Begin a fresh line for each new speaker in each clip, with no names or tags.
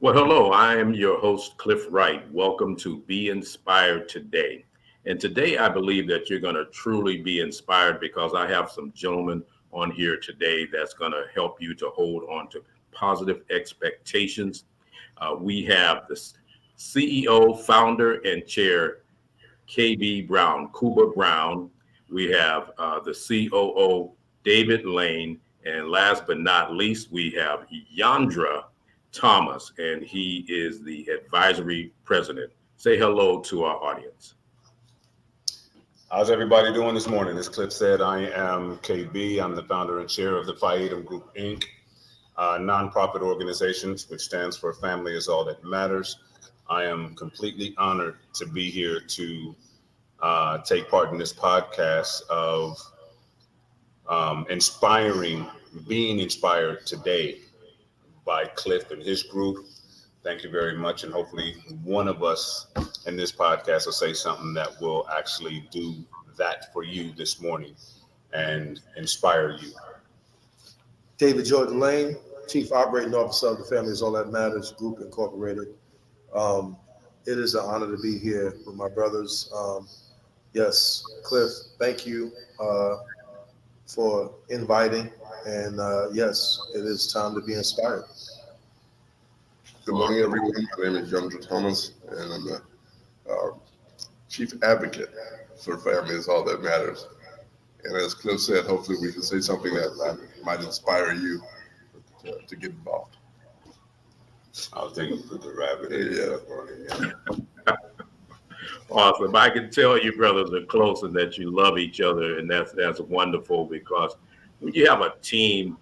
Well, hello, I am your host, Cliff Wright. Welcome to Be Inspired Today. And today I believe that you're going to truly be inspired because I have some gentlemen on here today that's going to help you to hold on to positive expectations. We have the CEO, founder, and chair, KB Brown, Kuba Brown. We have the COO, David Layne. And last but not least, we have Yundra Thomas, and he is the advisory president. Say hello to our audience.
How's everybody doing this morning? As Cliff said, I am KB. I'm the founder and chair of the Phi Group, Inc., nonprofit organizations, which stands for Family is All That Matters. I am completely honored to be here to take part in this podcast of being inspired today by Cliff and his group. Thank you very much. And hopefully one of us in this podcast will say something that will actually do that for you this morning and inspire you.
David Jordan Layne, Chief Operating Officer of the Family is All That Matters Group Incorporated. It is an honor to be here with my brothers. Yes, Cliff, thank you for inviting. And yes, it is time to be inspired.
Good morning, everyone. My name is Yundra Thomas, and I'm the chief advocate for Family is All That Matters. And as Cliff said, hopefully we can say something that might inspire you to get involved.
I was thinking put the rabbit in.
Yeah.
Awesome. I can tell you brothers are close and that you love each other, and that's wonderful because when you have a team,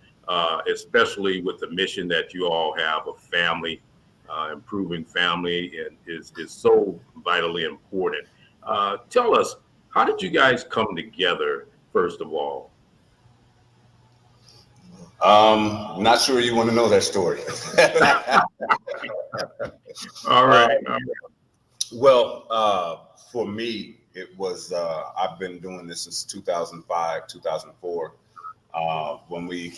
especially with the mission that you all have of family, improving family, and is so vitally important. Tell us, how did you guys come together, first of all?
Not sure you want to know that story.
All right.
Well, for me, it was, I've been doing this since 2005, 2004, when we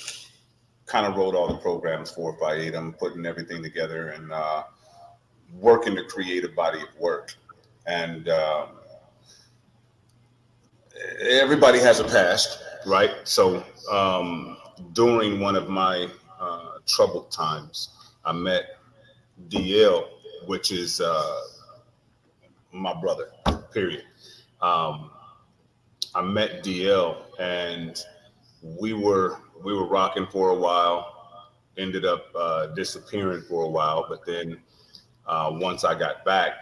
kind of wrote all the programs for Phi, putting everything together and working to create a body of work. And everybody has a past, right? So during one of my troubled times, I met DL, which is my brother, period. I met DL and we were rocking for a while, ended up disappearing for a while, but then once I got back,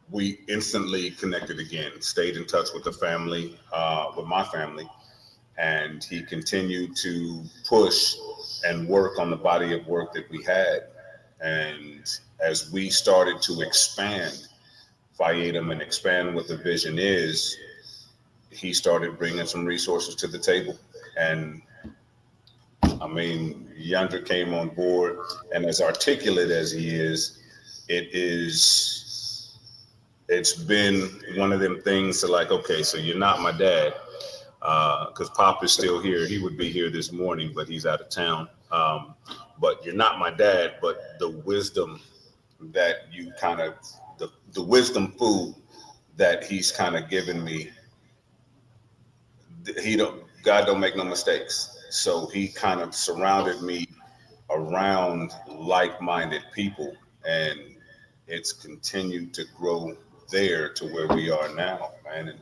we instantly connected again, stayed in touch with the family, with my family, and he continued to push and work on the body of work that we had. And as we started to expand Phi and expand what the vision is, he started bringing some resources to the table. And I mean, Yundra came on board, and as articulate as he is, it's been one of them things to like, okay, so you're not my dad, because Pop is still here. He would be here this morning, but he's out of town. But you're not my dad, but the wisdom that you kind of, the wisdom food that he's kind of given me, God don't make no mistakes. So he kind of surrounded me around like-minded people, and it's continued to grow there to where we are now, man. And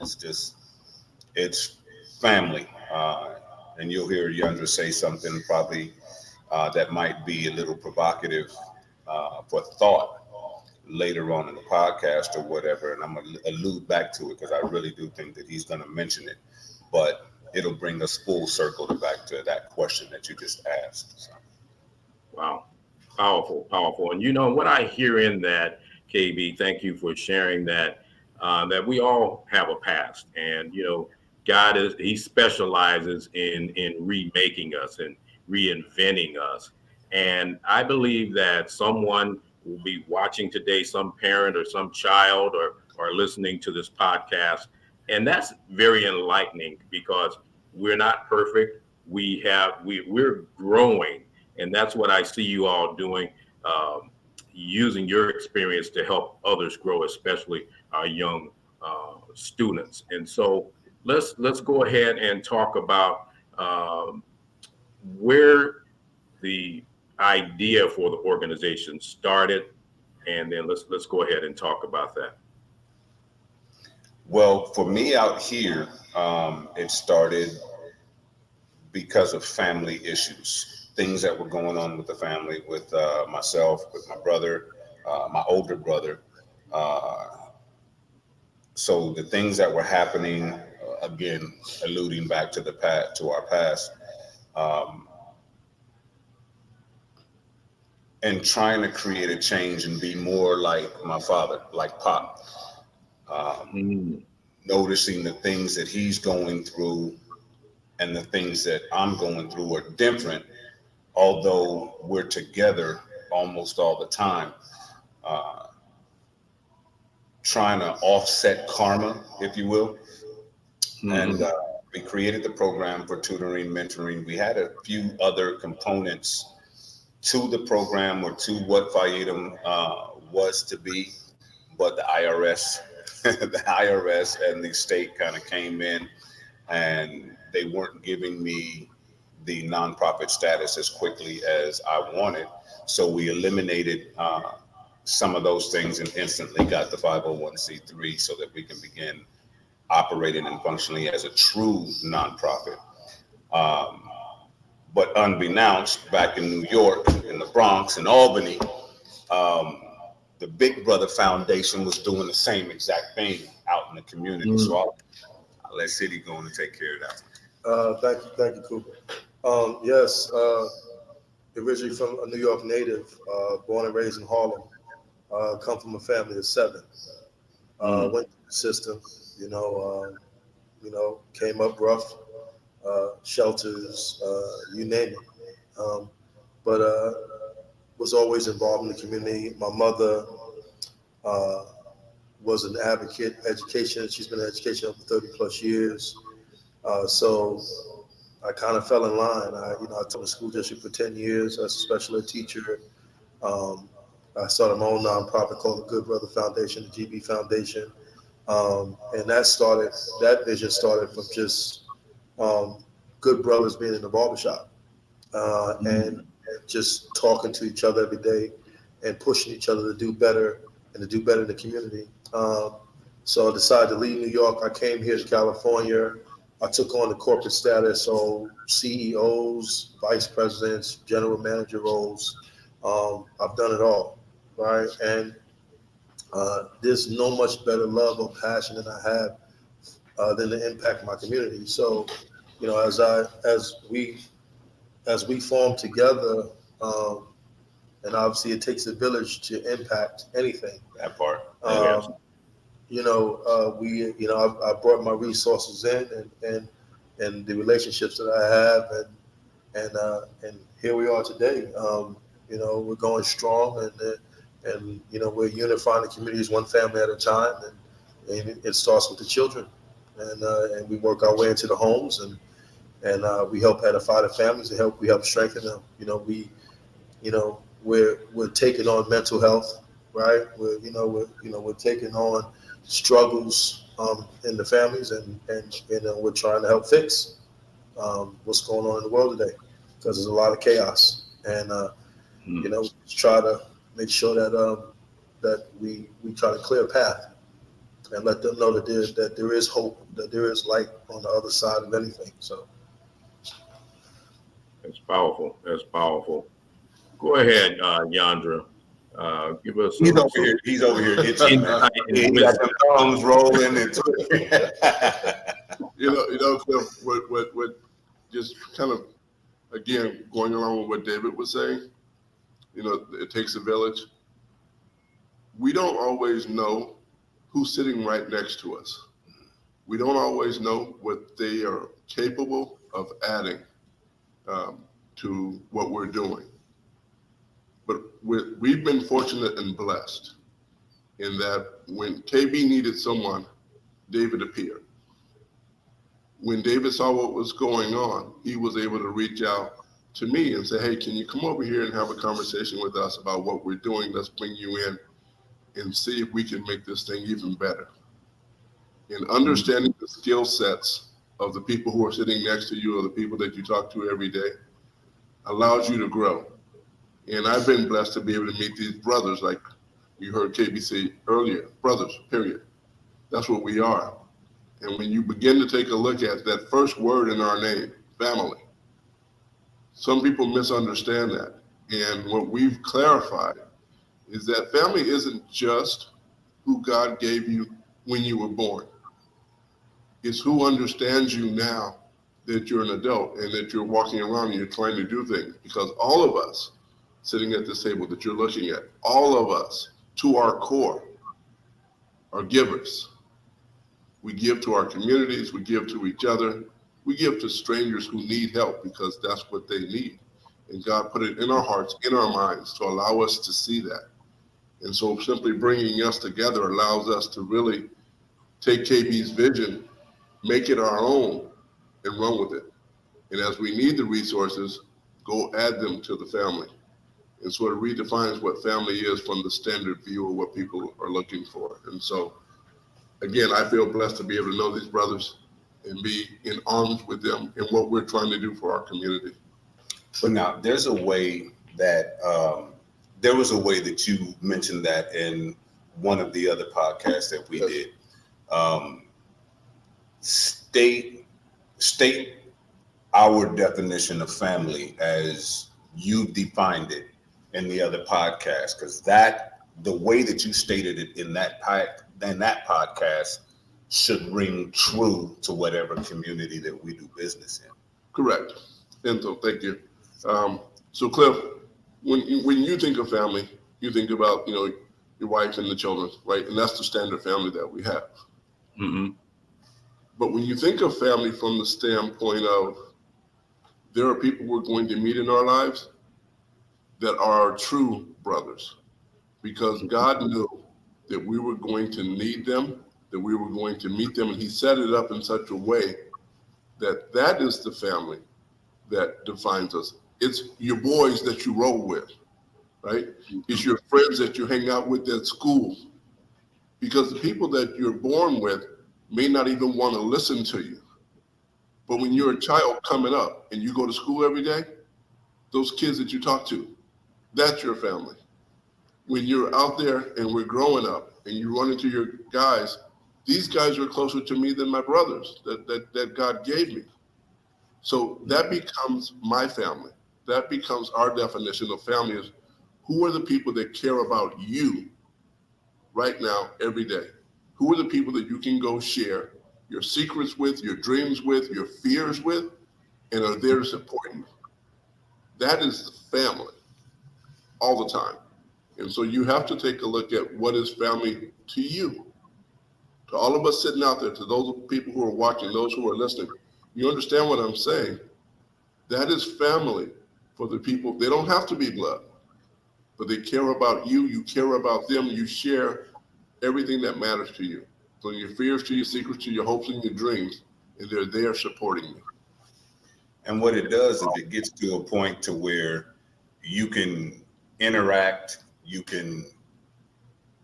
it's family. And you'll hear Yundra say something probably that might be a little provocative for thought later on in the podcast or whatever. And I'm going to allude back to it because I really do think that he's going to mention it. But it'll bring us full circle back to that question that you just asked. So.
Wow. Powerful, powerful. And you know what I hear in that, KB, thank you for sharing that, that we all have a past. And, you know, he specializes in remaking us and reinventing us. And I believe that someone will be watching today, some parent or some child or listening to this podcast. And that's very enlightening because we're not perfect. We're growing. And that's what I see you all doing, using your experience to help others grow, especially our young students. And so let's go ahead and talk about where the idea for the organization started, and then let's go ahead and talk about that.
Well, for me out here, it started because of family issues, things that were going on with the family, with myself, with my brother, my older brother. So the things that were happening, again, alluding back to the past, to our past, um, and trying to create a change and be more like my father, like Pop.
Mm.
Noticing the things that he's going through and the things that I'm going through are different, although we're together almost all the time. Uh, Trying to offset karma, if you will. And we created the program for tutoring, mentoring. We had a few other components to the program, or to what FIEDM was to be, but the IRS, the IRS and the state kind of came in, and they weren't giving me the nonprofit status as quickly as I wanted. So we eliminated some of those things and instantly got the 501c3 so that we can begin operating and functioning as a true nonprofit. Um, but unbeknownst, back in New York, in the Bronx, in Albany, um, the Big Brother Foundation was doing the same exact thing out in the community. So I'll let City go on and take care of that.
Thank you, Kuba. Yes, originally from a New York native, born and raised in Harlem, come from a family of 7. Went through the system, came up rough, shelters, you name it. But was always involved in the community. My mother was an advocate, education. She's been in education for 30 plus years. So I kind of fell in line. I taught in the school district for 10 years as a special ed teacher. I started my own nonprofit called the Good Brother Foundation, the GB Foundation. And that vision started from just good brothers being in the barbershop and just talking to each other every day and pushing each other to do better and to do better in the community. So I decided to leave New York. I came here to California. I took on the corporate status, so CEOs, vice presidents, general manager roles. I've done it all, right? And there's no much better love or passion that I have than to impact my community. So, as we form together, and obviously it takes a village to impact anything.
That part.
Yes.
I brought my resources in and the relationships that I have, and here we are today. We're going strong, and we're unifying the communities one family at a time, and it starts with the children, and we work our way into the homes, and we help edify the families, we help strengthen them. We're taking on mental health, right? We're taking on struggles in the families, and we're trying to help fix what's going on in the world today, because there's a lot of chaos, and try to make sure that we try to clear a path and let them know that there is hope, that there is light on the other side of anything. So
That's powerful. That's powerful. Go ahead, Yundra. Give us
He's over here itching, man. He got them thumbs rolling and
Cliff, what just kind of, again, going along with what David was saying, it takes a village. We don't always know who's sitting right next to us. We don't always know what they are capable of adding to what we're doing. But we've been fortunate and blessed in that when KB needed someone, David appeared. When David saw what was going on, he was able to reach out to me and say, hey, can you come over here and have a conversation with us about what we're doing? Let's bring you in and see if we can make this thing even better. And understanding the skill sets of the people who are sitting next to you or the people that you talk to every day allows you to grow. And I've been blessed to be able to meet these brothers, like you heard KB say earlier, brothers, period. That's what we are. And when you begin to take a look at that first word in our name, family, some people misunderstand that. And what we've clarified is that family isn't just who God gave you when you were born. It's who understands you now that you're an adult and that you're walking around and you're trying to do things. Because all of us sitting at this table that you're looking at, all of us to our core are givers. We give to our communities, we give to each other, we give to strangers who need help because that's what they need. And God put it in our hearts, in our minds to allow us to see that. And so simply bringing us together allows us to really take KB's vision, make it our own, and run with it. And as we need the resources, go add them to the family. And so it redefines what family is from the standard view of what people are looking for. And so, again, I feel blessed to be able to know these brothers and be in arms with them in what we're trying to do for our community.
But now there's a way that there was a way that you mentioned that in one of the other podcasts that we did. State our definition of family as you defined it in the other podcast, because that the way that you stated it in that podcast should ring true to whatever community that we do business in.
Correct. And so thank you. So Cliff, when you think of family, you think about, your wife and the children, right? And that's the standard family that we have.
Mm-hmm.
But when you think of family from the standpoint of there are people we're going to meet in our lives that are our true brothers, because God knew that we were going to need them, that we were going to meet them, and he set it up in such a way that that is the family that defines us. It's your boys that you roll with, right? It's your friends that you hang out with at school, because the people that you're born with may not even want to listen to you. But when you're a child coming up and you go to school every day, those kids that you talk to, that's your family. When you're out there and we're growing up and you run into your guys, these guys are closer to me than my brothers that God gave me. So that becomes my family. That becomes our definition of family, is who are the people that care about you right now, every day? Who are the people that you can go share your secrets with, your dreams with, your fears with, and are there to support you? That is family all the time. And so you have to take a look at what is family to you. To all of us sitting out there, to those people who are watching, those who are listening, you understand what I'm saying? That is family for the people. They don't have to be blood, but they care about you. You care about them. You share everything that matters to you. From your fears to your secrets to your hopes and your dreams, and they're there supporting you.
And what it does is it gets to a point to where you can interact,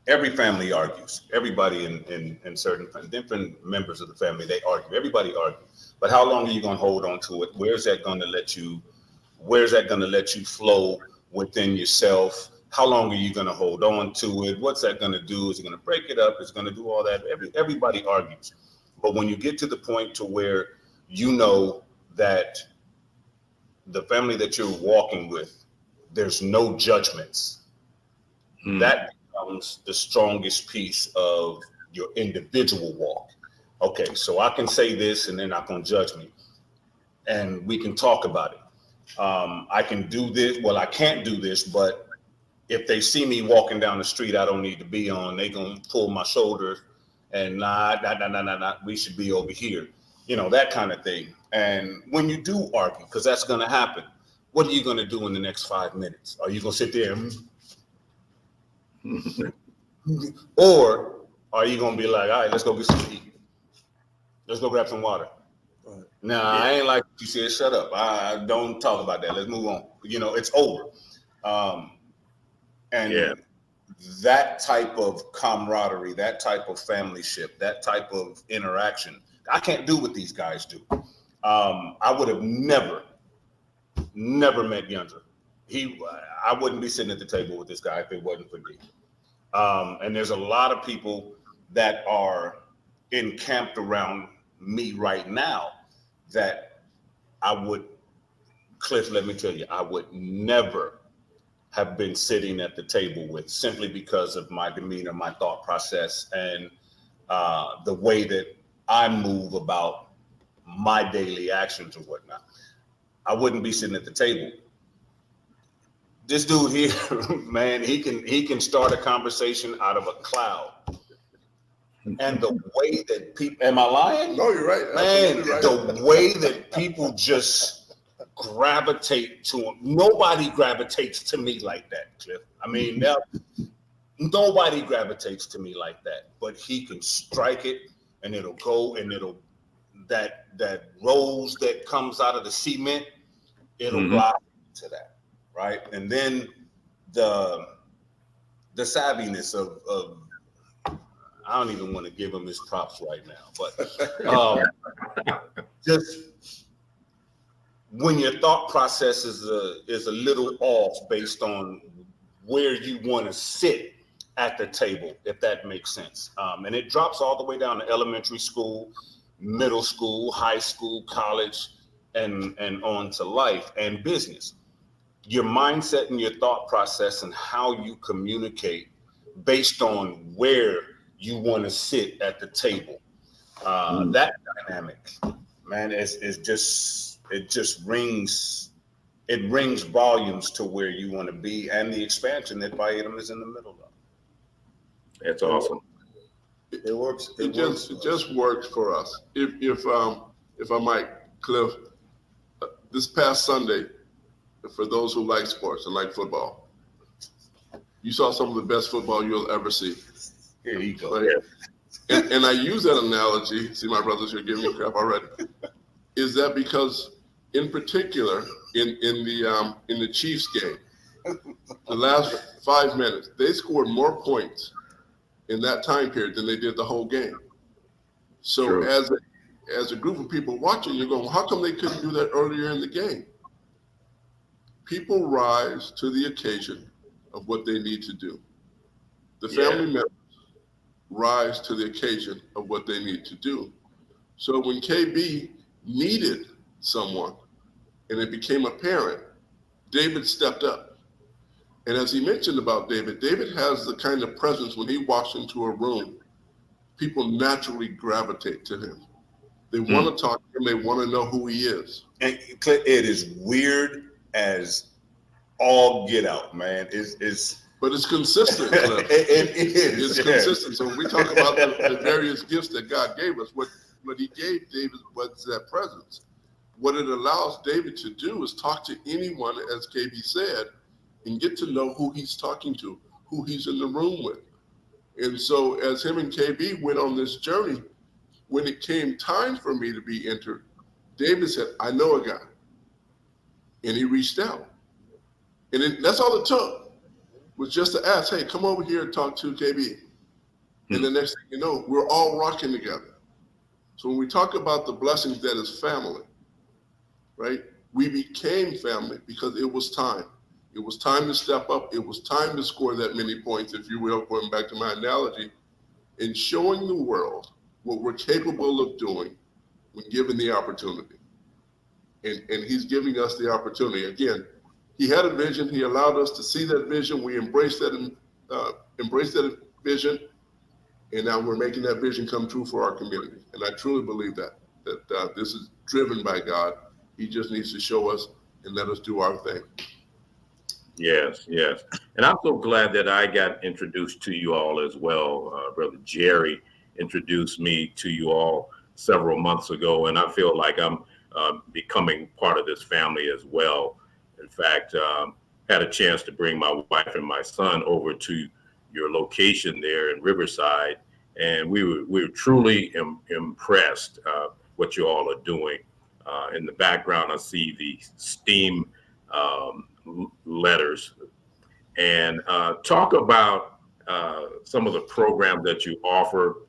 every family argues. Everybody in certain different members of the family, they argue. Everybody argues. But how long are you going to hold on to it? Where's that going to let you flow within yourself? How long are you going to hold on to it? What's that going to do? Is it going to break it up? Is it going to do all that? Everybody argues. But when you get to the point to where you know that the family that you're walking with, there's no judgments, that becomes the strongest piece of your individual walk. Okay, so I can say this and they're not going to judge me. And we can talk about it. I can do this. Well, I can't do this, but if they see me walking down the street, I don't need to be on. They gonna pull my shoulders and nah, we should be over here. That kind of thing. And when you do argue, because that's gonna happen, what are you gonna do in the next 5 minutes? Are you gonna sit there or are you gonna be like, all right, let's go get some to eat. Let's go grab some water.
Right.
Nah,
Yeah.
I ain't like what you said. Shut up. I don't talk about that. Let's move on. It's over. Um,
Yeah.
and that type of camaraderie, that type of familyship, that type of interaction, I can't do what these guys do. I would have never met Yundra. I wouldn't be sitting at the table with this guy if it wasn't for D. And there's a lot of people that are encamped around me right now that Cliff, let me tell you, I would never have been sitting at the table with, simply because of my demeanor, my thought process, and the way that I move about my daily actions or whatnot. I wouldn't be sitting at the table. This dude here, man, he can start a conversation out of a cloud. And the way that people, am I lying?
No, you're right.
Man,
Absolutely right.
the way that people just gravitate to him. Nobody gravitates to me like that, Cliff. I mean, nobody gravitates to me like that. But he can strike it, and it'll go, and that rose that comes out of the cement, it'll glide to that, right? And then the savviness of I don't even want to give him his props right now, but just when your thought process is a little off based on where you want to sit at the table, if that makes sense. And it drops all the way down to elementary school, middle school, high school, college, and on to life and business. Your mindset and your thought process and how you communicate based on where you want to sit at the table. That dynamic, man, it just rings volumes to where you want to be, and the expansion that BeInspired is in the middle of.
That's awesome.
It works.
It just works for us. If I might, Cliff, this past Sunday, for those who like sports and like football, you saw some of the best football you'll ever see.
Here you go.
Right? And I use that analogy. See, my brothers are giving me crap already. Is that because, in particular, in the Chiefs game, the last 5 minutes, they scored more points in that time period than they did the whole game. So
True.
as a group of people watching, you're going, well, how come they couldn't do that earlier in the game? People rise to the occasion of what they need to do. The family members rise to the occasion of what they need to do. So when KB needed someone and it became apparent, David stepped up. And as he mentioned about David has the kind of presence when he walks into a room, people naturally gravitate to him. They want to talk to him. They want to know who he is.
And it is weird as all get out, man.
But it's consistent, Cliff.
It is.
It's consistent. So when we talk about the various gifts that God gave us, what he gave David was that presence. What it allows David to do is talk to anyone, as KB said, and get to know who he's talking to, who he's in the room with. And so as him and KB went on this journey, when it came time for me to be entered, David said, I know a guy. And he reached out. And that's all it took, was just to ask, hey, come over here and talk to KB. And the next thing you know, we're all rocking together. So when we talk about the blessings that is family, right? We became family because it was time. It was time to step up. It was time to score that many points, if you will, going back to my analogy, and showing the world what we're capable of doing when given the opportunity. And he's giving us the opportunity. Again, he had a vision. He allowed us to see that vision. We embraced that vision. And now we're making that vision come true for our community. And I truly believe that this is driven by God. He just needs to show us and let us do our thing.
Yes. And I'm so glad that I got introduced to you all as well. Brother Jerry introduced me to you all several months ago, and I feel like I'm becoming part of this family as well. In fact, had a chance to bring my wife and my son over to your location there in Riverside, and we were truly impressed what you all are doing. In the background, I see the STEAM letters. And talk about some of the programs that you offer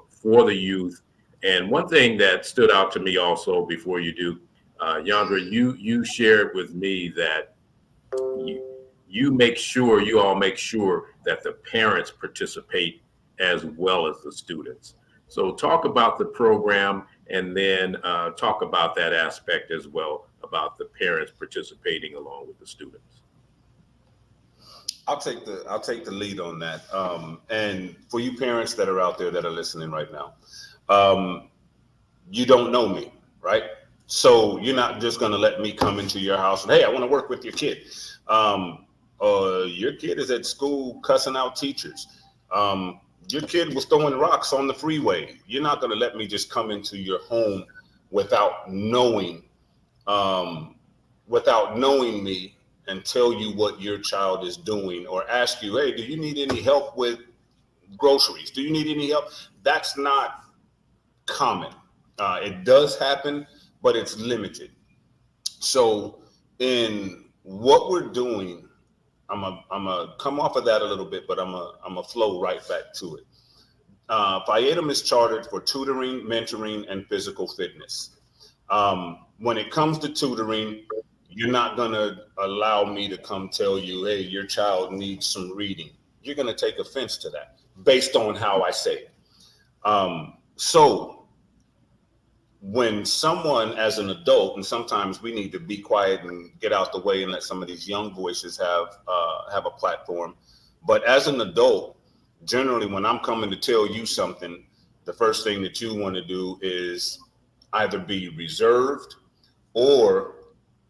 for the youth. And one thing that stood out to me also before you do, Yundra, you shared with me that you all make sure that the parents participate as well as the students. So talk about the program, and then talk about that aspect as well, about the parents participating along with the students.
I'll take the lead on that. And for you parents that are out there that are listening right now, you don't know me, right? So you're not just going to let me come into your house and, hey, I want to work with your kid. Your kid is at school cussing out teachers. Your kid was throwing rocks on the freeway. You're not going to let me just come into your home without knowing me and tell you what your child is doing, or ask you, hey, do you need any help with groceries? Do you need any help? That's not common. It does happen, but it's limited. So in what we're doing, I'm a come off of that a little bit, but I'm a flow right back to it. Phi Item is chartered for tutoring, mentoring, and physical fitness. When it comes to tutoring, you're not going to allow me to come tell you, hey, your child needs some reading. You're going to take offense to that based on how I say it. So when someone as an adult, and sometimes we need to be quiet and get out the way and let some of these young voices have a platform. But as an adult, generally when I'm coming to tell you something, the first thing that you want to do is either be reserved, or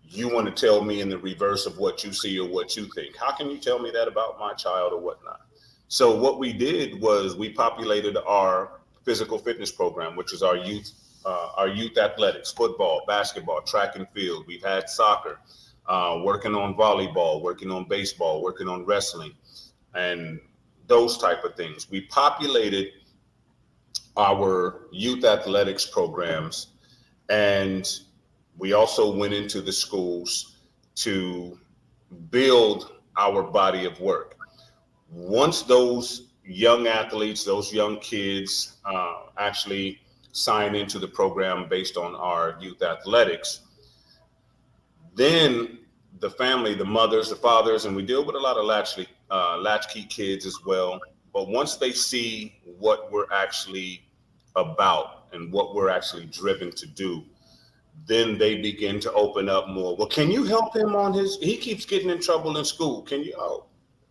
you want to tell me in the reverse of what you see or what you think. How can you tell me that about my child or whatnot? So what we did was we populated our physical fitness program, which is our youth athletics, football, basketball, track and field. We've had soccer, working on volleyball, working on baseball, working on wrestling, and those type of things. We populated our youth athletics programs, and we also went into the schools to build our body of work. Once those young athletes, those young kids actually sign into the program based on our youth athletics, then the family, the mothers, the fathers, and we deal with a lot of latchkey kids as well. But once they see what we're actually about and what we're actually driven to do, then they begin to open up more. Well, can you help him on he keeps getting in trouble in school. Can you,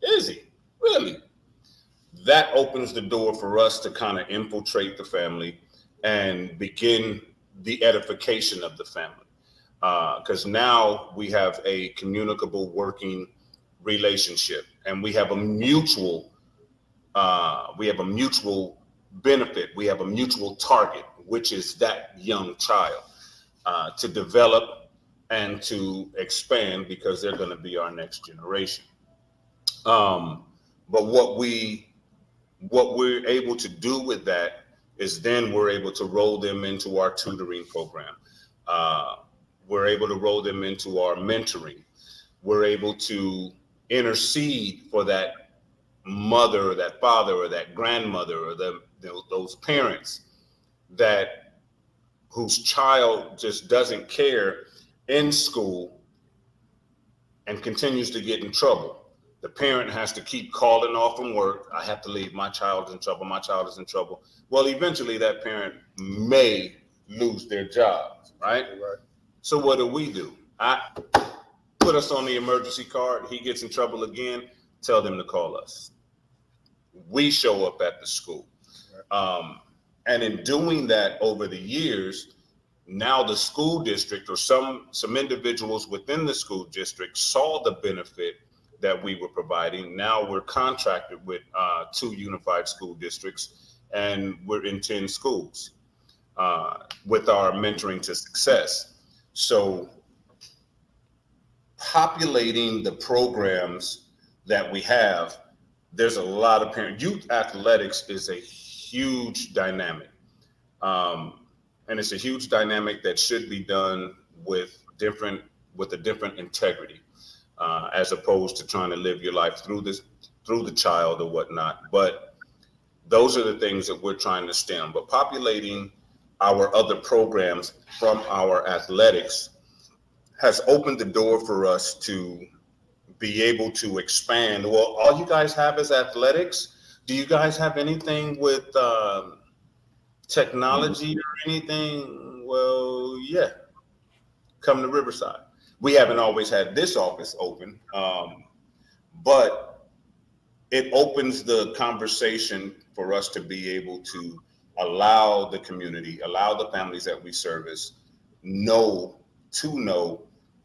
is he? Really? That opens the door for us to kind of infiltrate the family and begin the edification of the family. Because now we have a communicable working relationship, and we have a mutual benefit. We have a mutual target, which is that young child. To develop and to expand, because they're going to be our next generation. But what we're able to do with that is then we're able to roll them into our tutoring program. We're able to roll them into our mentoring. We're able to intercede for that mother or that father or that grandmother or those parents whose child just doesn't care in school and continues to get in trouble. The parent has to keep calling off from work. I have to leave. My child is in trouble. My child is in trouble. Well, eventually that parent may lose their job, right? So what do? I put us on the emergency card. He gets in trouble again. Tell them to call us. We show up at the school. And in doing that over the years, now the school district, or some individuals within the school district, saw the benefit that we were providing. Now we're contracted with 2 unified school districts, and we're in 10 schools with our mentoring to success. So populating the programs that we have, there's a lot of parents. Youth athletics is a huge dynamic. And it's a huge dynamic that should be done with a different integrity, as opposed to trying to live your life through the child or whatnot. But those are the things that we're trying to stem. But populating our other programs from our athletics has opened the door for us to be able to expand. Well, all you guys have is athletics. Do you guys have anything with technology or anything? Well, yeah, come to Riverside. We haven't always had this office open, but it opens the conversation for us to be able to allow the community, allow the families that we service know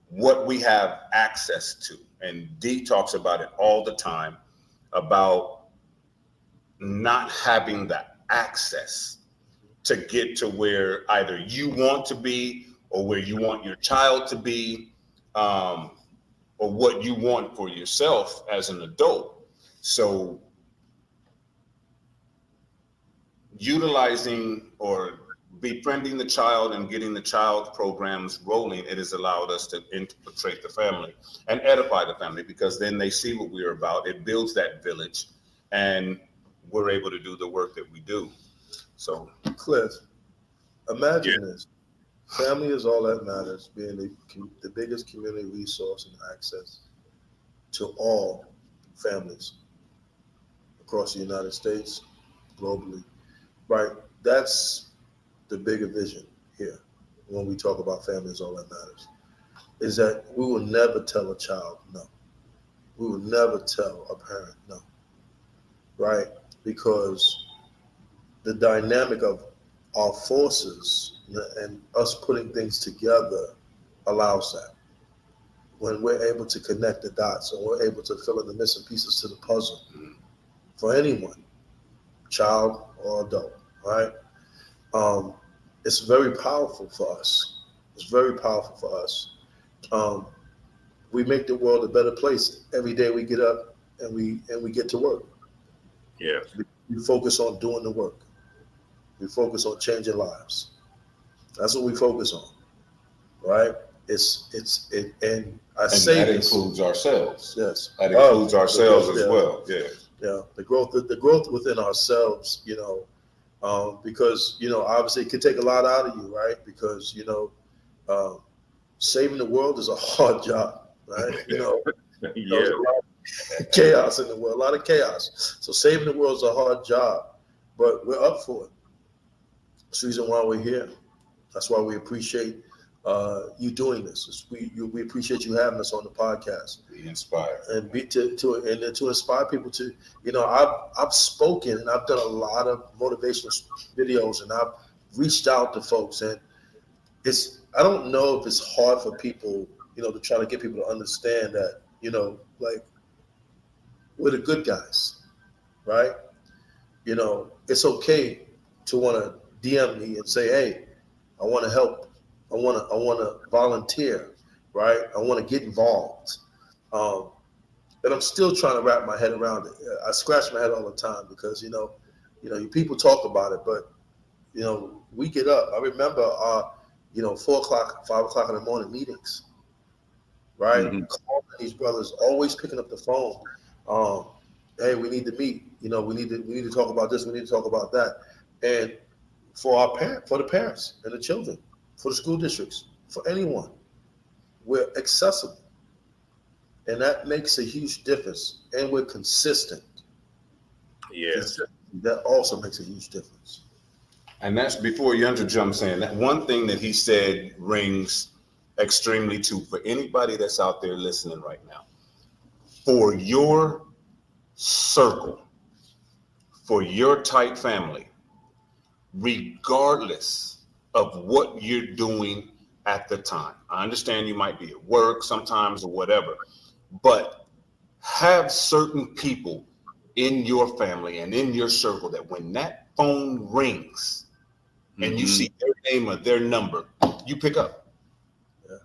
what we have access to. And Dee talks about it all the time, about not having that access to get to where either you want to be or where you want your child to be, or what you want for yourself as an adult. So utilizing or befriending the child and getting the child programs rolling, it has allowed us to infiltrate the family and edify the family, because then they see what we're about. It builds that village, and we're able to do the work that we do. So,
Cliff, imagine this. Family is all that matters, being the biggest community resource and access to all families across the United States, globally. Right? That's the bigger vision here when we talk about family is all that matters, is that we will never tell a child no. We will never tell a parent no, right? Because the dynamic of our forces and us putting things together allows that. When we're able to connect the dots and we're able to fill in the missing pieces to the puzzle for anyone, child or adult, right? It's very powerful for us. It's very powerful for us. We make the world a better place every day we get up and we get to work.
Yes.
We focus on doing the work. We focus on changing lives. That's what we focus on, right? And I say
that
this,
includes ourselves.
yes,
That includes ourselves as
yeah.
well. Yeah.
Yeah, the growth within ourselves, because obviously it can take a lot out of you, right? Because saving the world is a hard job, right? There's
Yeah.
a lot of chaos in the world, a lot of chaos. So saving the world is a hard job, but we're up for it. That's the reason why we're here. That's why we appreciate you doing this. We appreciate you having us on the podcast.
Be inspired.
And to inspire people to, I've spoken and I've done a lot of motivational videos, and I've reached out to folks, and I don't know if it's hard for people, to try to get people to understand that, like, we're the good guys, right? It's okay to want to DM me and say, hey, I want to help. I want to volunteer, right? I want to get involved. And I'm still trying to wrap my head around it. I scratch my head all the time because, people talk about it, but, we get up. I remember our, 4 o'clock, 5 o'clock in the morning meetings, right?
Mhm.
Calling these brothers, always picking up the phone. Hey, we need to meet. We need to talk about this. We need to talk about that. And for the parents and the children, for the school districts, for anyone, we're accessible. And that makes a huge difference. And we're consistent.
Yes.
That also makes a huge difference.
And that's before Yundra jumps in. That one thing that he said rings extremely true for anybody that's out there listening right now. For your circle, for your tight family, regardless of what you're doing at the time. I understand you might be at work sometimes or whatever, but have certain people in your family and in your circle that when that phone rings and you see their name or their number, you pick up.
Yeah.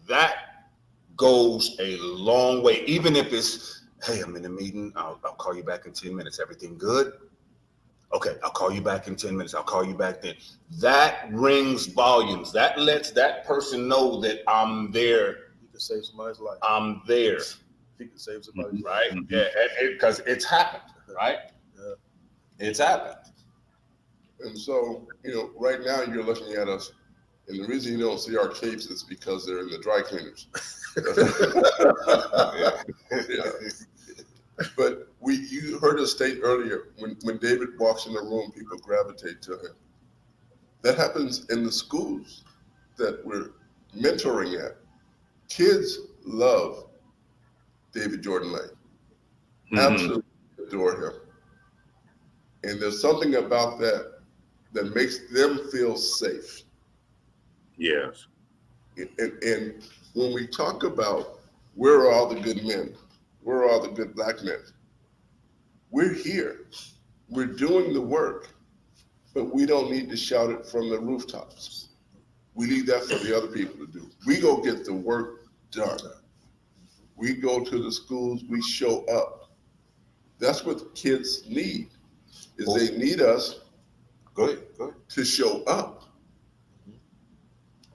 That goes a long way. Even if it's, hey, I'm in a meeting, I'll call you back in 10 minutes. Everything good? Okay, I'll call you back in 10 minutes. I'll call you back then. That rings volumes. That lets that person know that I'm there.
You can save somebody's life.
I'm there.
You can save somebody's life.
Right? Yeah, because it's happened, right?
Yeah.
It's happened.
And so, right now you're looking at us, and the reason you don't see our capes is because they're in the dry cleaners. Yeah. But you heard us state earlier, when David walks in the room, people gravitate to him. That happens in the schools that we're mentoring at. Kids love David Jordan Layne.
Mhm.
Absolutely adore him. And there's something about that makes them feel safe.
Yes.
And when we talk about where are all the good men, where are all the good black men, we're here. We're doing the work, but we don't need to shout it from the rooftops. We leave that for the other people to do. We go get the work done. We go to the schools, we show up. That's what kids need, is they need us
Go ahead.
to show up.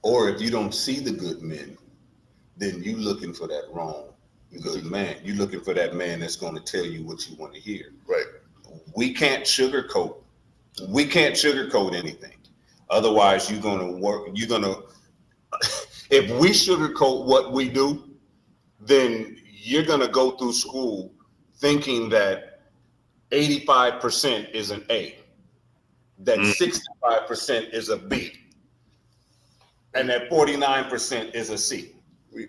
Or if you don't see the good men, then you looking for that wrong good man. You looking for that man that's going to tell you what you want to hear.
Right.
We can't sugarcoat. We can't sugarcoat anything. Otherwise, you're going to work. You're going to. If we sugarcoat what we do, then you're going to go through school thinking that 85% is an A, that 65% is a B, and that 49% is a C.
We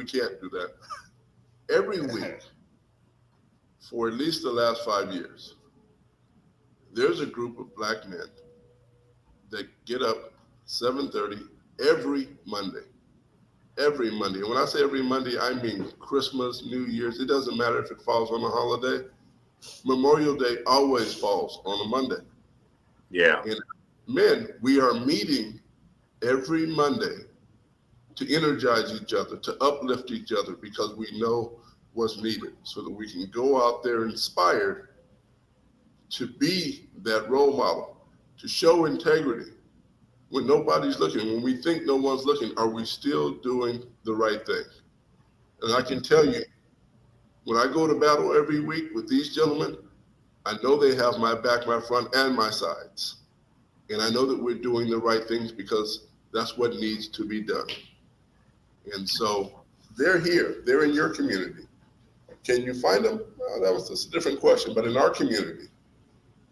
can't do that. Every week, for at least the last 5 years, there's a group of black men that get up 7:30 every Monday. Every Monday. And when I say every Monday, I mean Christmas, New Year's. It doesn't matter if it falls on a holiday. Memorial Day always falls on a Monday.
Yeah.
And men, we are meeting every Monday to energize each other, to uplift each other, because we know what's needed, so that we can go out there inspired to be that role model, to show integrity when nobody's looking. When we think no one's looking, are we still doing the right thing? And I can tell you, when I go to battle every week with these gentlemen, I know they have my back, my front, and my sides. And I know that we're doing the right things because that's what needs to be done. And so they're here, they're in your community. Can you find them? That's a different question. But in our community,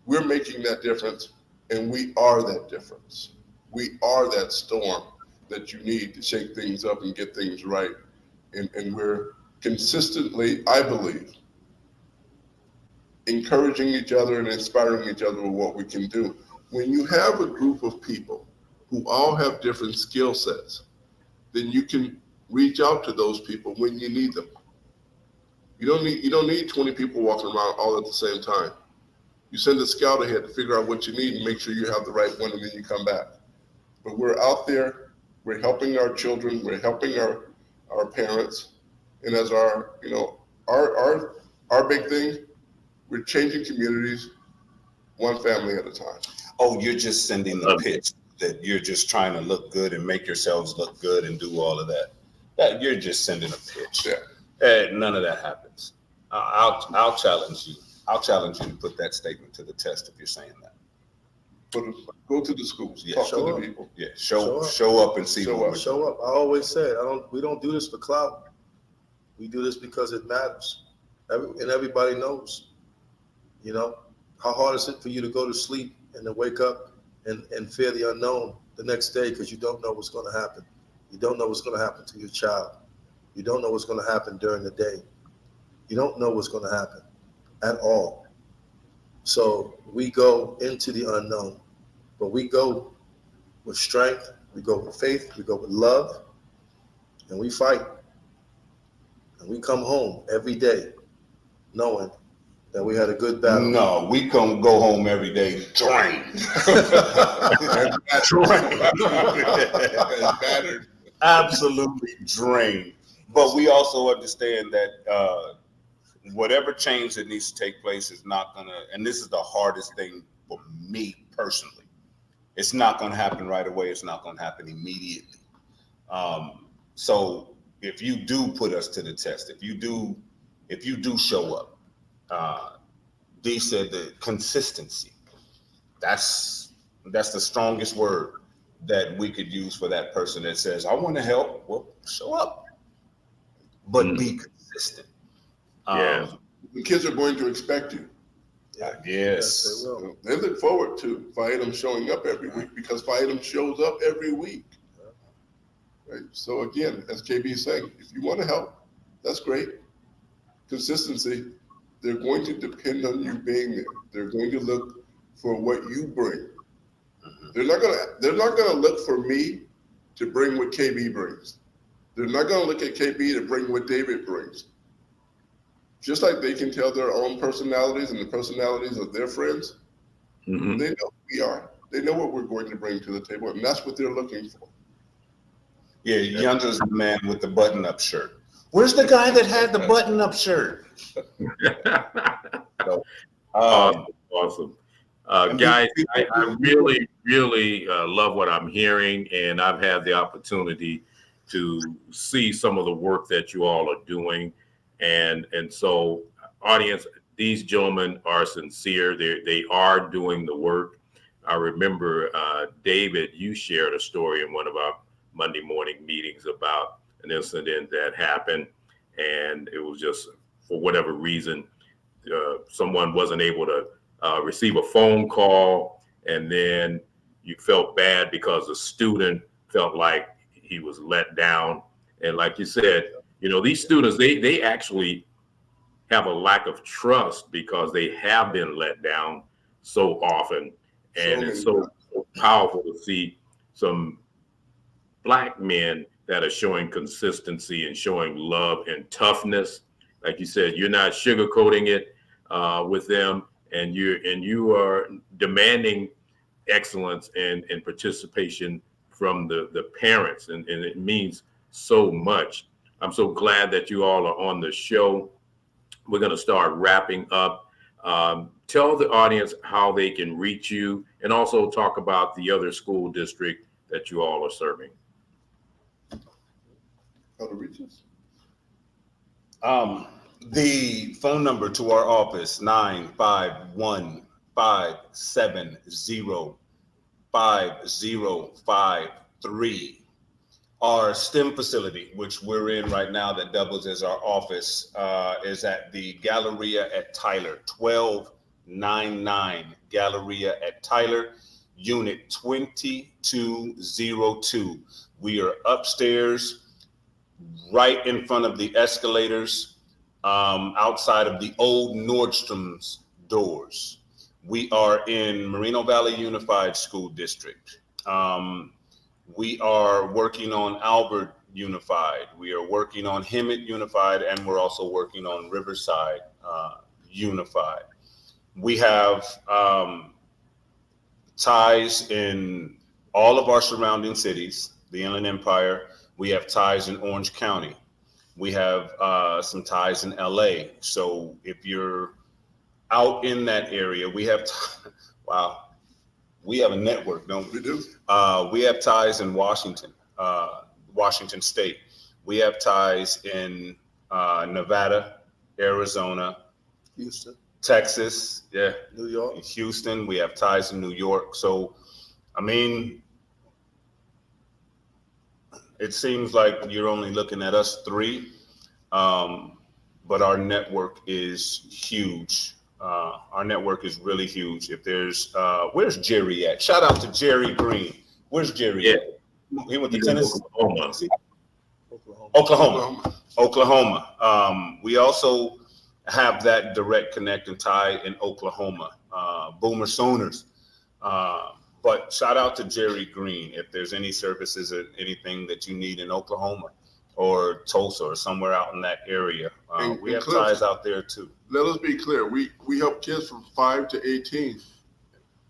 we're making that difference, and we are that difference. We are that storm that you need to shake things up and get things right. And we're consistently, I believe, encouraging each other and inspiring each other with what we can do. When you have a group of people who all have different skill sets, then you can reach out to those people when you need them. You don't need 20 people walking around all at the same time. You send a scout ahead to figure out what you need and make sure you have the right one, and then you come back. But we're out there, we're helping our children, we're helping our parents, and as our big thing, we're changing communities one family at a time.
Oh, you're just sending the pitch that you're just trying to look good and make yourselves look good and do all of that. That you're just sending a pitch.
Yeah.
None of that happens. I'll challenge you. I'll challenge you to put that statement to the test if you're saying that.
Go to the schools,
Yeah,
talk to
show
the
up.
people.
Yeah, show up and see
Show
what
up.
we're
Show
doing.
up. I always said, we don't do this for clout. We do this because it matters. And everybody knows. You know, how hard is it for you to go to sleep and then wake up and fear the unknown the next day because you don't know what's going to happen. You don't know what's going to happen to your child. You don't know what's going to happen during the day. You don't know what's going to happen at all. So we go into the unknown, but we go with strength, we go with faith, we go with love, and we fight. And we come home every day knowing that we had a good battle.
No, we go home every day drained.
Battered.
Absolutely drained. But we also understand that whatever change that needs to take place is not gonna, and this is the hardest thing for me personally. It's not gonna happen right away. It's not gonna happen immediately. So if you do put us to the test, if you do show up, Dee said the consistency. That's the strongest word that we could use for that person that says, I want to help. Well, show up, but be consistent.
Yeah.
The kids are going to expect you.
Yes.
They will.
They look forward to Faidum showing up every week because Faidum shows up every week. Right? So again, as KB is saying, if you want to help, that's great. Consistency, they're going to depend on you being there. They're going to look for what you bring. They're not gonna look for me to bring what KB brings. They're not gonna look at KB to bring what David brings. Just like they can tell their own personalities and the personalities of their friends,
Mm-hmm.
they know who we are. They know what we're going to bring to the table, and that's what they're looking for.
Yeah, Yundra's the man with the button-up shirt. Where's the guy that had the button-up shirt?
Awesome. Guys, I really, really love what I'm hearing, and I've had the opportunity to see some of the work that you all are doing. And so, audience, these gentlemen are sincere. They are doing the work. I remember, David, you shared a story in one of our Monday morning meetings about an incident that happened, and it was just, for whatever reason, someone wasn't able to receive a phone call, and then you felt bad because the student felt like he was let down. And like you said, these students, they actually have a lack of trust because they have been let down so often. And it's so powerful to see some Black men that are showing consistency and showing love and toughness. Like you said, you're not sugarcoating it with them, and you are demanding excellence and participation from the parents, and it means so much. I'm so glad that you all are on the show. We're going to start wrapping up. Tell the audience how they can reach you, and also talk about the other school district that you all are serving.
How to reach us?
The phone number to our office, 951-570-5053. Our STEM facility, which we're in right now, that doubles as our office, is at the Galleria at Tyler, 1299 Galleria at Tyler, Unit 2202. We are upstairs, right in front of the escalators, outside of the old Nordstrom's doors. We are in Moreno Valley Unified School District. We are working on Albert Unified. We are working on Hemet Unified, and we're also working on Riverside Unified. We have ties in all of our surrounding cities, the Inland Empire. We have ties in Orange County. We have some ties in LA. So if you're out in that area, we have, wow, we have a network, don't we?
We do.
We have ties in Washington, Washington State. We have ties in Nevada, Arizona,
Houston,
Texas, yeah,
New York.
Houston. We have ties in New York. So, I mean, it seems like you're only looking at us three, but our network is huge. Our network is really huge. If there's, where's Jerry at? Shout out to Jerry Green. Where's Jerry at? He went to Tennessee. Oklahoma. We also have that direct connect and tie in Oklahoma. Boomer Sooners. But shout out to Jerry Green. If there's any services or anything that you need in Oklahoma or Tulsa or somewhere out in that area, we have ties out there too.
Let us be clear. We help kids from 5 to 18.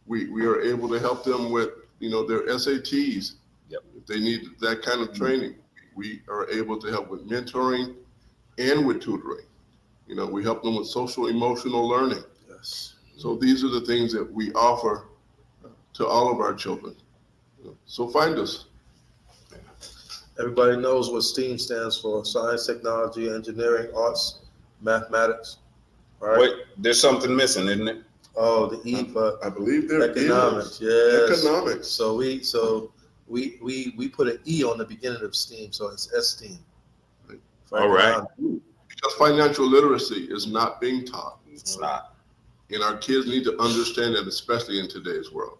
We are able to help them with their SATs.
Yep.
If they need that kind of training, we are able to help with mentoring and with tutoring. We help them with social emotional learning.
Yes.
So these are the things that we offer to all of our children. So find us.
Everybody knows what STEAM stands for: science, technology, engineering, arts, mathematics. Right?
Wait, there's something missing, isn't it?
Oh, the E for
I believe there
economics.
is.
Yes.
Economics.
So we put an E on the beginning of STEAM, so it's STEAM. For
All right.
economics.
Because financial literacy is not being taught.
It's not.
And our kids need to understand it, especially in today's world.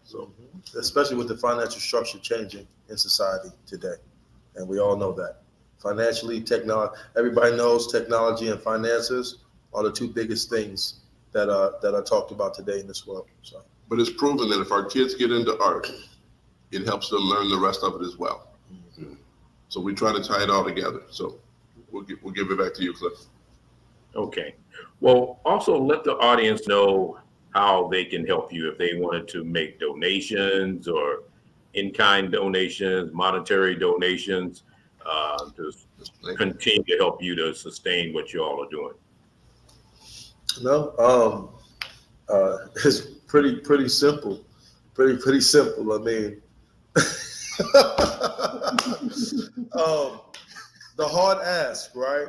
So,
Especially with the financial structure changing in society today, and we all know that. Financially, technology. Everybody knows technology and finances are the two biggest things that are talked about today in this world. So,
but it's proven that if our kids get into art, it helps them learn the rest of it as well. So we try to tie it all together. So we'll give it back to you, Cliff.
Okay. Well, also let the audience know how they can help you if they wanted to make donations or in-kind donations, monetary donations, to continue to help you to sustain what you all are doing.
no, it's pretty simple, pretty simple. I mean, the hard ask, right?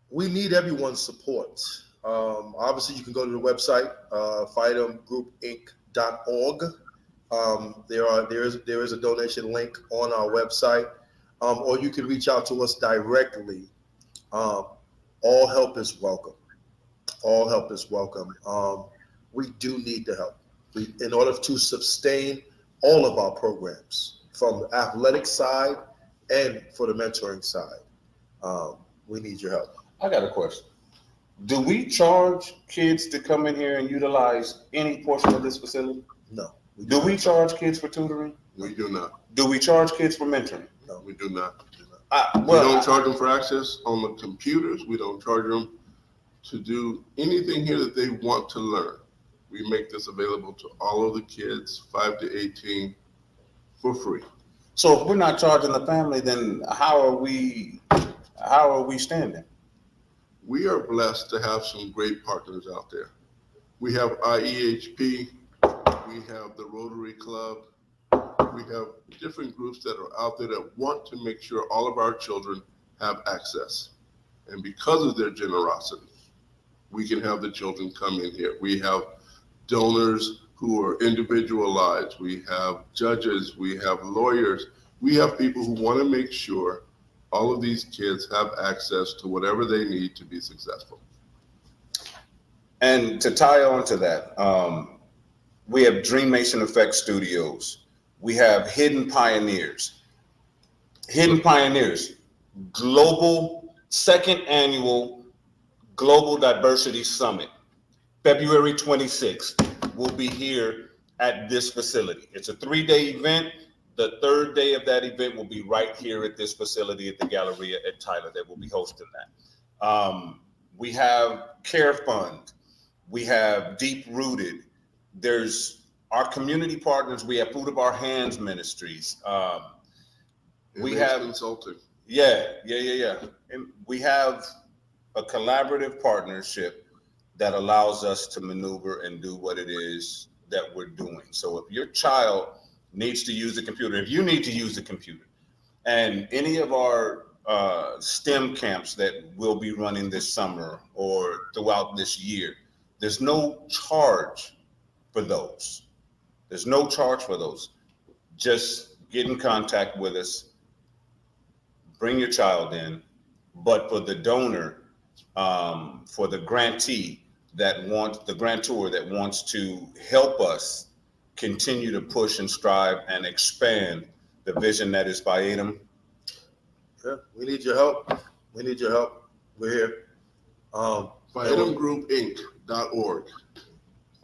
We need everyone's support. Obviously, you can go to the website, fightemgroupinc.org. There is a donation link on our website, or you can reach out to us directly. All help is welcome. All help is welcome. We do need the help. In order to sustain all of our programs, from the athletic side and for the mentoring side, we need your help.
I got a question. Do we charge kids to come in here and utilize any portion of this facility?
No.
Do we charge kids for tutoring?
We do not.
Do we charge kids for mentoring?
No.
We do not.
We
don't charge them for access on the computers. We don't charge them to do anything here that they want to learn. We make this available to all of the kids, 5 to 18, for free.
So if we're not charging the family, then how are we standing?
We are blessed to have some great partners out there. We have IEHP, we have the Rotary Club, we have different groups that are out there that want to make sure all of our children have access. And because of their generosity, we can have the children come in here. We have donors who are individualized. We have judges, we have lawyers. We have people who want to make sure all of these kids have access to whatever they need to be successful.
And to tie on to that, we have Dreamation Effect Studios. We have Hidden Pioneers. Hidden Pioneers, second annual Global Diversity Summit, February 26th, will be here at this facility. It's a 3-day event. The third day of that event will be right here at this facility at the Galleria at Tyler that will be hosting that. We have Care Fund. We have Deep Rooted. There's our community partners. We have Food of Our Hands Ministries. We have
consulting.
Yeah. And we have a collaborative partnership that allows us to maneuver and do what it is that we're doing. So if your child needs to use the computer, if you need to use the computer, and any of our STEM camps that we'll be running this summer or throughout this year, there's no charge for those. There's no charge for those. Just get in contact with us, bring your child in, but for the donor, for the grantee the grantor that wants to help us continue to push and strive and expand the vision that is BeInspired.
Yeah, we need your help. We need your help. We're here.
BeInspiredGroupInc.org.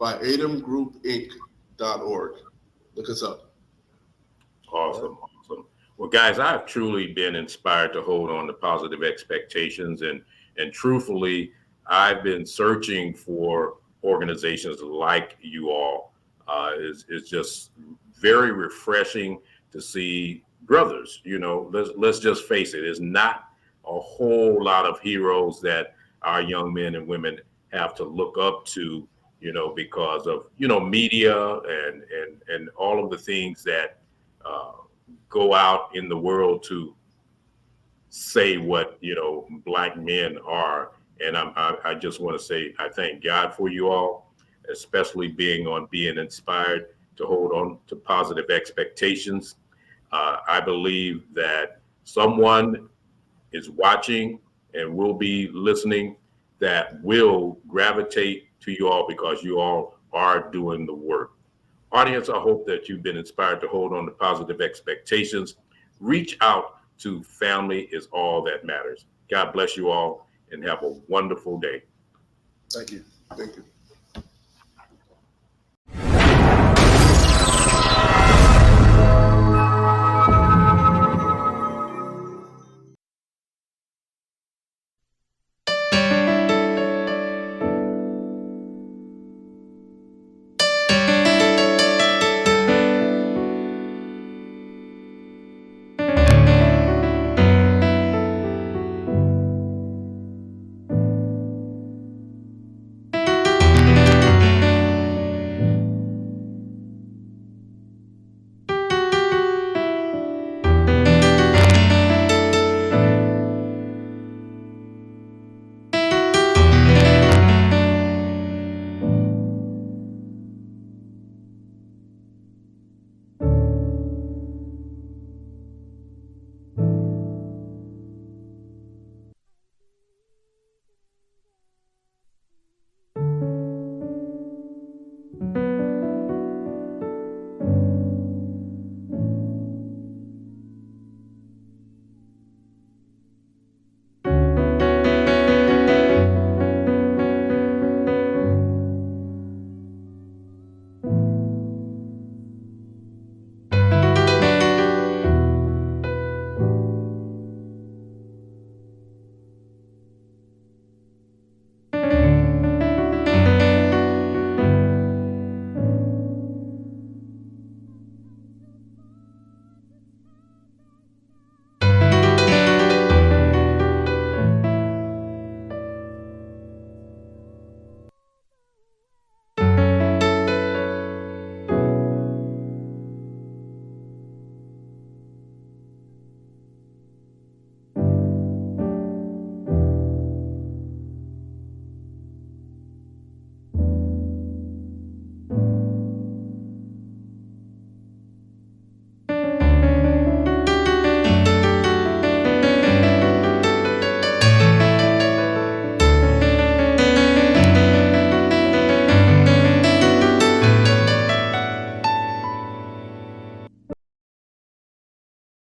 BeInspiredGroupInc.org. Look us up.
Awesome. Well, guys, I've truly been inspired to hold on to positive expectations, and truthfully, I've been searching for organizations like you all. It's just very refreshing to see brothers. Let's just face it. It's not a whole lot of heroes that our young men and women have to look up to, because of, media and all of the things that uh, go out in the world to say what, Black men are. And I just want to say I thank God for you all, especially being inspired to hold on to positive expectations. I believe that someone is watching and will be listening that will gravitate to you all because you all are doing the work. Audience, I hope that you've been inspired to hold on to positive expectations. Reach out to family is all that matters. God bless you all and have a wonderful day.
Thank you.
Thank you.